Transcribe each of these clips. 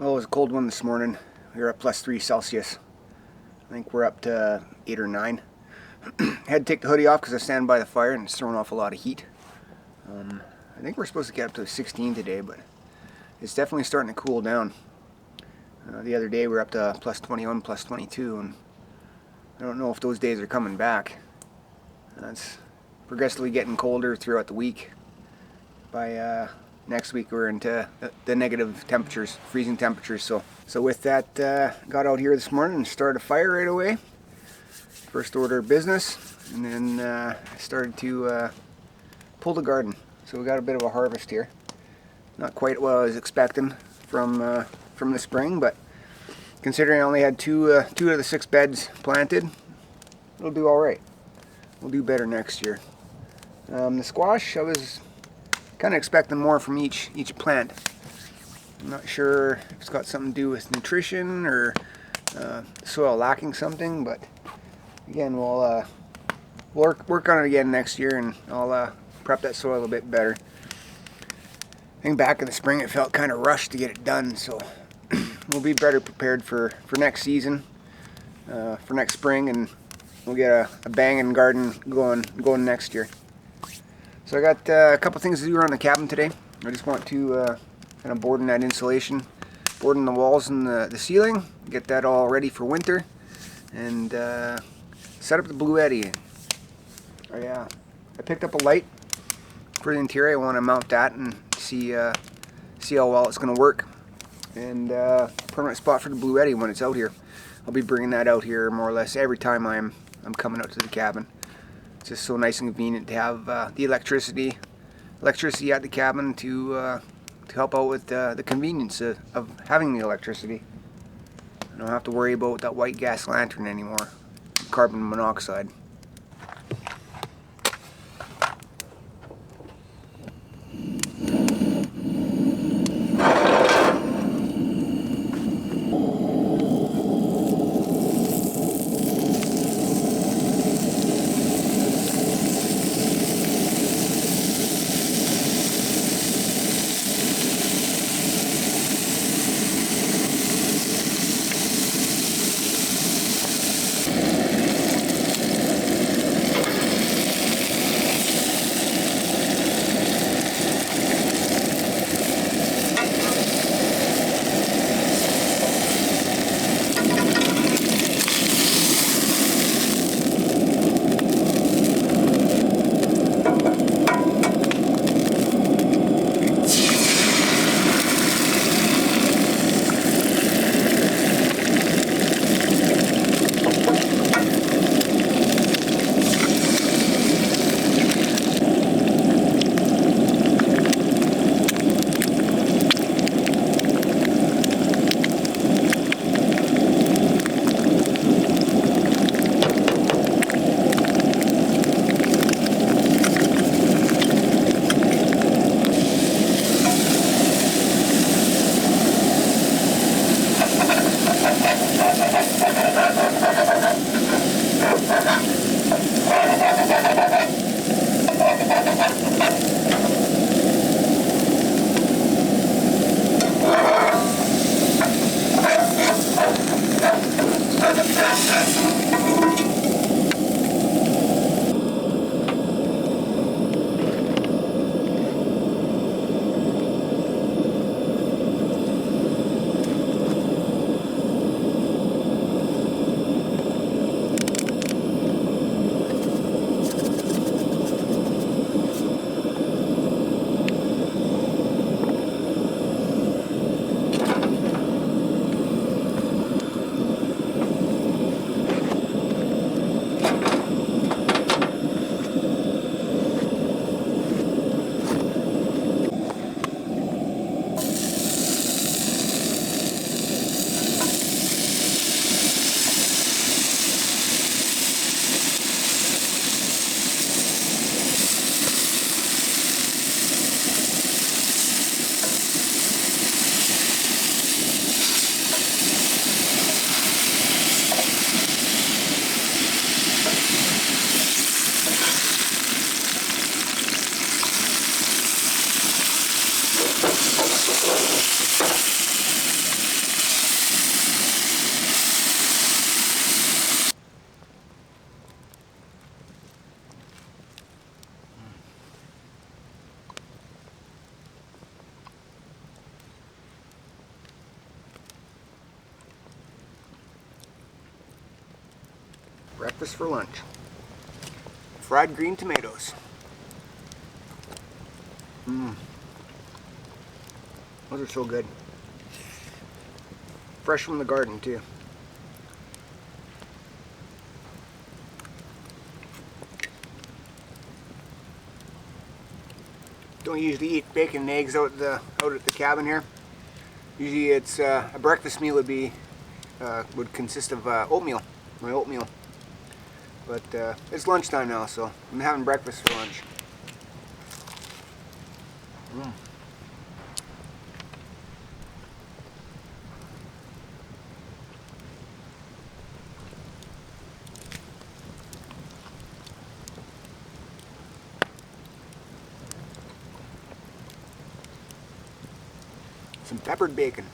Well, it was a cold one this morning. We were at +3 Celsius. I think we're up to 8 or 9. Had to take the hoodie off because I stand by the fire and it's throwing off a lot of heat. I think we're supposed to get up to 16 today, but it's definitely starting to cool down. The other day we were up to +21, +22, and I don't know if those days are coming back. It's progressively getting colder throughout the week. By next week we're into the negative temperatures, freezing temperatures. So with that, got out here this morning and started a fire right away. First order of business, and then I started to pull the garden. So we got a bit of a harvest here. Not quite what I was expecting from the spring, but considering I only had two of the 6 beds planted, it'll do all right. We'll do better next year. The squash, I was kind of expecting more from each plant. I'm not sure if it's got something to do with nutrition or soil lacking something, but again, we'll work on it again next year, and I'll prep that soil a bit better. I think back in the spring it felt kind of rushed to get it done, so we'll be better prepared for next season, for next spring, and we'll get a banging garden going next year. So I got a couple things to do around the cabin today. I just want to kind of board in that insulation, board in the walls and the ceiling, get that all ready for winter, and set up the bluetti. I picked up a light for the interior. I want to mount that and see how well it's going to work. And permanent spot for the bluetti when it's out here. I'll be bringing that out here more or less every time I'm coming out to the cabin. It's just so nice and convenient to have the electricity at the cabin to help out with the convenience of having the electricity. I don't have to worry about that white gas lantern anymore, carbon monoxide. breakfast for lunch. Fried green tomatoes. Those are so good. Fresh from the garden too. Don't usually eat bacon and eggs out at the cabin here. Usually it's a breakfast meal would consist of oatmeal, my oatmeal. But it's lunchtime now, so I'm having breakfast for lunch. Some peppered bacon.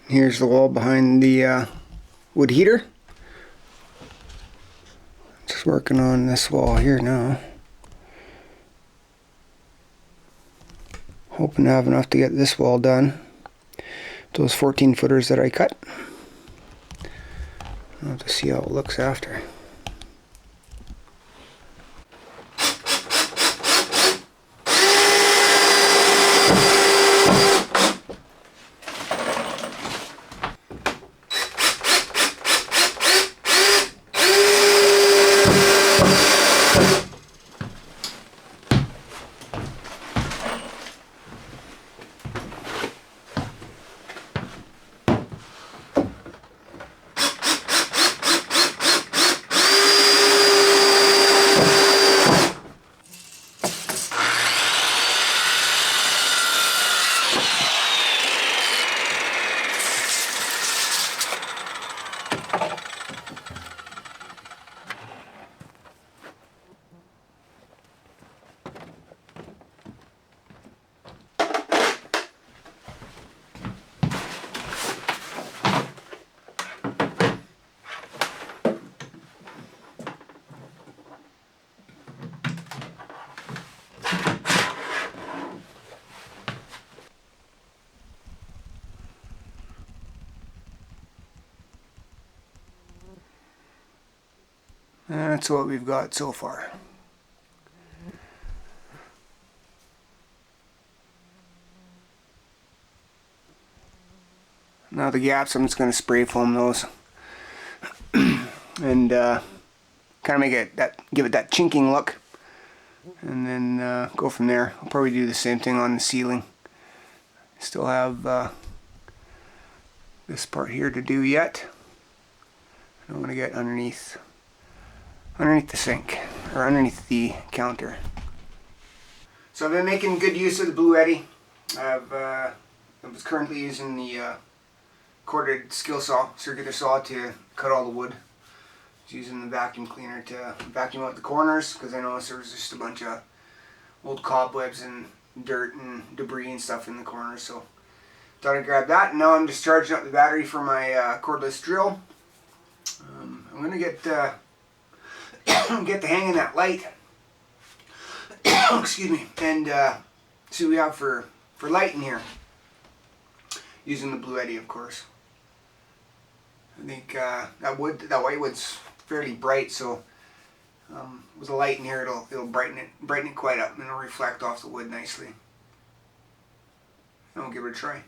Here's the wall behind the wood heater. Just working on this wall here now. Hoping to have enough to get this wall done. Those 14 footers that I cut. I'll have to see how it looks after. That's what we've got so far. Now the gaps, I'm just going to spray foam those and kind of make it give it that chinking look, and then go from there. I'll probably do the same thing on the ceiling. Still have this part here to do yet. I'm going to get underneath the sink, or underneath the counter. So I've been making good use of the bluetti. I was currently using the corded skill saw, circular saw, to cut all the wood. I was using the vacuum cleaner to vacuum out the corners, because I noticed there was just a bunch of old cobwebs and dirt and debris and stuff in the corners, so thought I'd grab that. And now I'm just charging up the battery for my cordless drill. I'm going to get the hang of that light. Excuse me. And see what we have for light in here. Using the bluetti, of course. I think that white wood's fairly bright, so with the light in here, it'll brighten it quite up, and it'll reflect off the wood nicely. And we'll give it a try.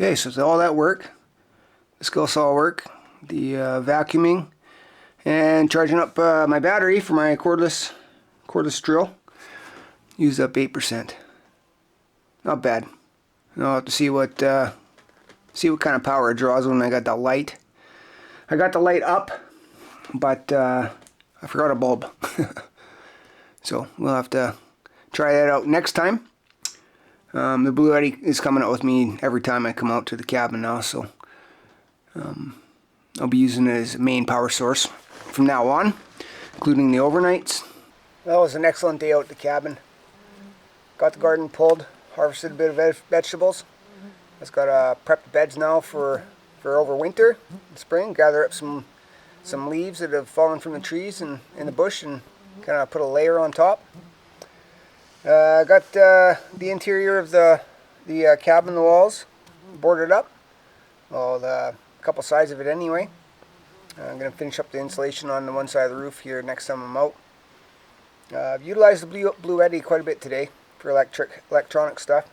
Okay, so all that work, the skill saw work, the vacuuming, and charging up my battery for my cordless drill, used up 8%. Not bad. I'll have to see what kind of power it draws when I got the light. I got the light up, but I forgot a bulb. So we'll have to try that out next time. The bluetti is coming out with me every time I come out to the cabin now, so I'll be using it as a main power source from now on, including the overnights. That was an excellent day out at the cabin. Got the garden pulled, harvested a bit of vegetables. I've got prepped beds now for over winter and spring. Gather up some leaves that have fallen from the trees and in the bush, and kind of put a layer on top. Got the interior of the cabin, the walls, boarded up. well, a couple sides of it anyway. I'm going to finish up the insulation on the one side of the roof here next time I'm out. I've utilized the bluetti quite a bit today for electronic stuff.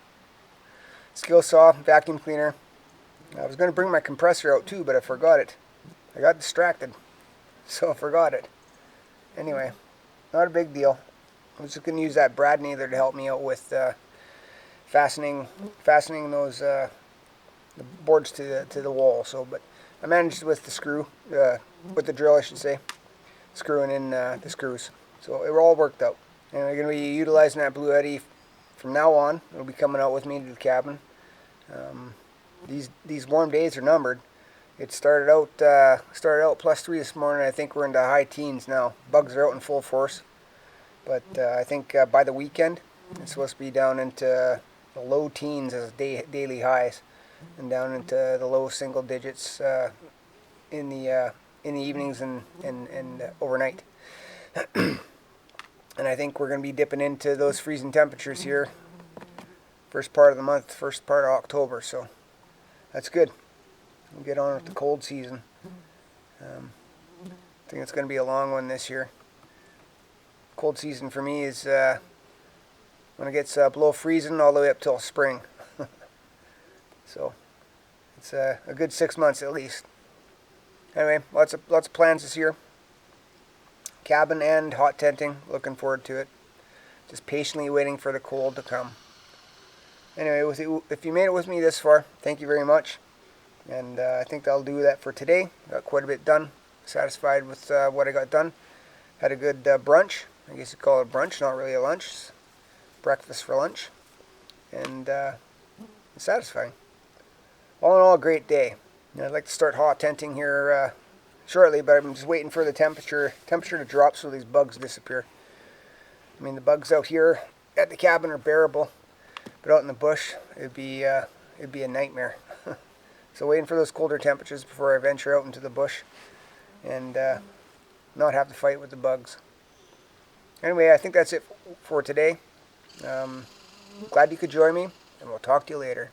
Skill saw, vacuum cleaner. I was going to bring my compressor out too, but I forgot it. I got distracted, so I forgot it. Anyway, not a big deal. I was just going to use that brad nailer to help me out with fastening those the boards to the wall. So, but I managed with the screw, with the drill, I should say, screwing in the screws. So it all worked out. And I'm going to be utilizing that bluetti from now on. It'll be coming out with me to the cabin. These warm days are numbered. It started out +3 this morning. I think we're into high teens now. Bugs are out in full force. But I think by the weekend, it's supposed to be down into the low teens as daily highs, and down into the low single digits in the evenings and overnight. And I think we're going to be dipping into those freezing temperatures here first part of the month, first part of October. So that's good. We'll get on with the cold season. I think it's going to be a long one this year. Cold season for me is when it gets below freezing all the way up till spring. So it's a good 6 months at least. Anyway, lots of plans this year. Cabin and hot tenting. Looking forward to it. Just patiently waiting for the cold to come. Anyway, if you made it with me this far, thank you very much. And I think that'll do that for today. Got quite a bit done. Satisfied with what I got done. Had a good brunch. I guess you'd call it a brunch, not really a lunch. Breakfast for lunch. And it's satisfying. All in all, a great day. I'd like to start hot tenting here shortly, but I'm just waiting for the temperature to drop so these bugs disappear. I mean, the bugs out here at the cabin are bearable, but out in the bush, it'd be a nightmare. So waiting for those colder temperatures before I venture out into the bush and not have to fight with the bugs. Anyway, I think that's it for today. Glad you could join me, and we'll talk to you later.